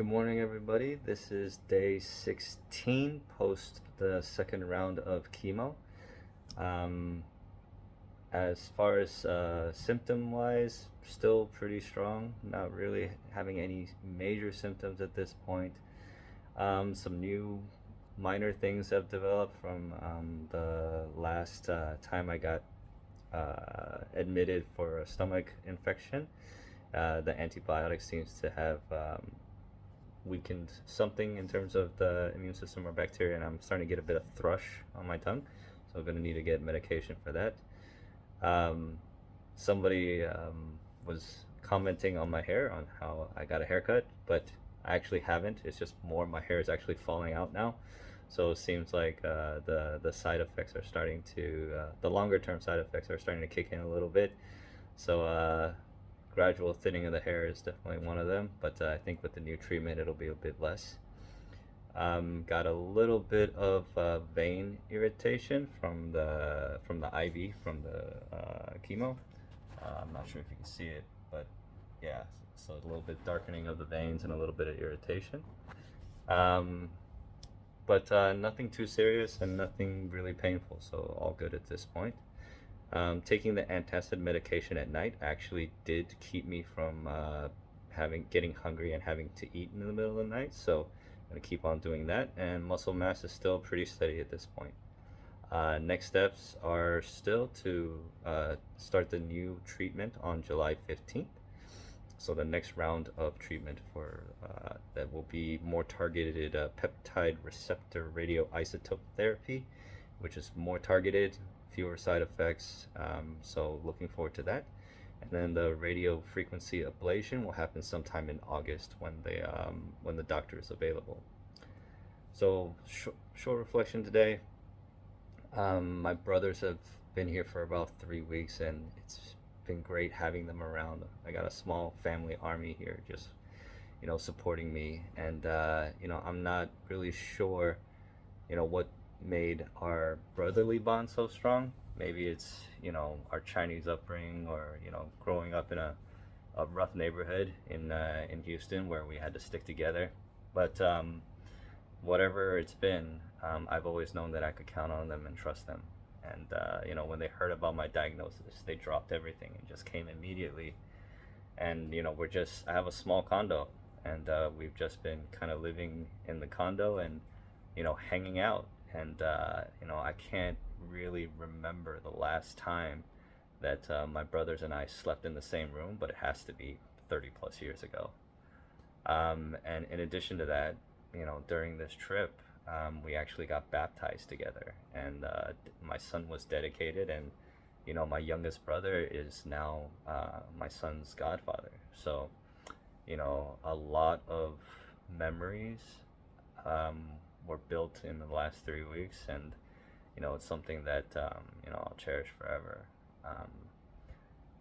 Good morning, everybody. This is day 16 post the second round of chemo. As far as symptom-wise, still pretty strong. Not really having any major symptoms at this point. Some new minor things have developed from the last time I got admitted for a stomach infection. The antibiotic seems to have weakened something in terms of the immune system or bacteria, and I'm starting to get a bit of thrush on my tongue, so I'm going to need to get medication for that. Somebody was commenting on my hair, on how I got a haircut, but I actually haven't. It's just more my hair is actually falling out now, so it seems like the side effects are starting to the longer term side effects are starting to kick in a little bit. So gradual thinning of the hair is definitely one of them, but I think with the new treatment it'll be a bit less. Got a little bit of vein irritation from the IV from the chemo. I'm not sure if you can see it, but yeah, so a little bit darkening of the veins and a little bit of irritation. But nothing too serious and nothing really painful, so all good at this point. Taking the antacid medication at night actually did keep me from getting hungry and having to eat in the middle of the night, so I'm going to keep on doing that, and muscle mass is still pretty steady at this point. Next steps are still to start the new treatment on July 15th. So the next round of treatment for that will be more targeted peptide receptor radioisotope therapy, which is more targeted, fewer side effects, so looking forward to that. And then the radio frequency ablation will happen sometime in August when the doctor is available. So short reflection today. My brothers have been here for about 3 weeks, and it's been great having them around. I got a small family army here, just supporting me, and I'm not really sure what made our brotherly bond so strong. Maybe it's our Chinese upbringing, or growing up in a rough neighborhood in Houston where we had to stick together. But whatever it's been, I've always known that I could count on them and trust them. And when they heard about my diagnosis, they dropped everything and just came immediately. And I have a small condo, and we've just been kind of living in the condo and hanging out. And I can't really remember the last time that my brothers and I slept in the same room, but it has to be 30 plus years ago. And in addition to that, during this trip, we actually got baptized together, and my son was dedicated, and my youngest brother is now my son's godfather. So a lot of memories were built in the last 3 weeks, and it's something that I'll cherish forever.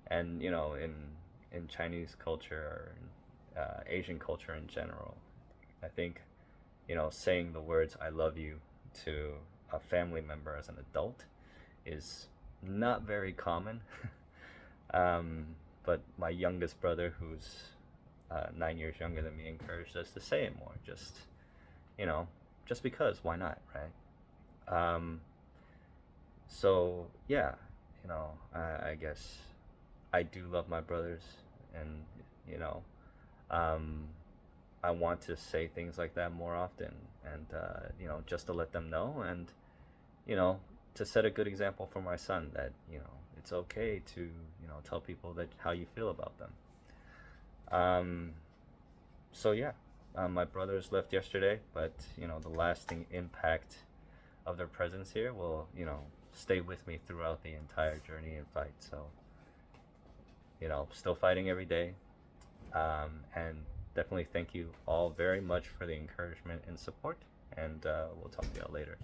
And in Chinese culture, or Asian culture in general, I think saying the words "I love you" to a family member as an adult is not very common. But my youngest brother, who's 9 years younger than me, encouraged us to say it more. Just because, why not, right? So yeah, I guess I do love my brothers, and I want to say things like that more often, and just to let them know, and to set a good example for my son that it's okay to tell people that how you feel about them. So yeah. My brothers left yesterday, but the lasting impact of their presence here will stay with me throughout the entire journey and fight. So still fighting every day, and definitely thank you all very much for the encouragement and support, and we'll talk to y'all later.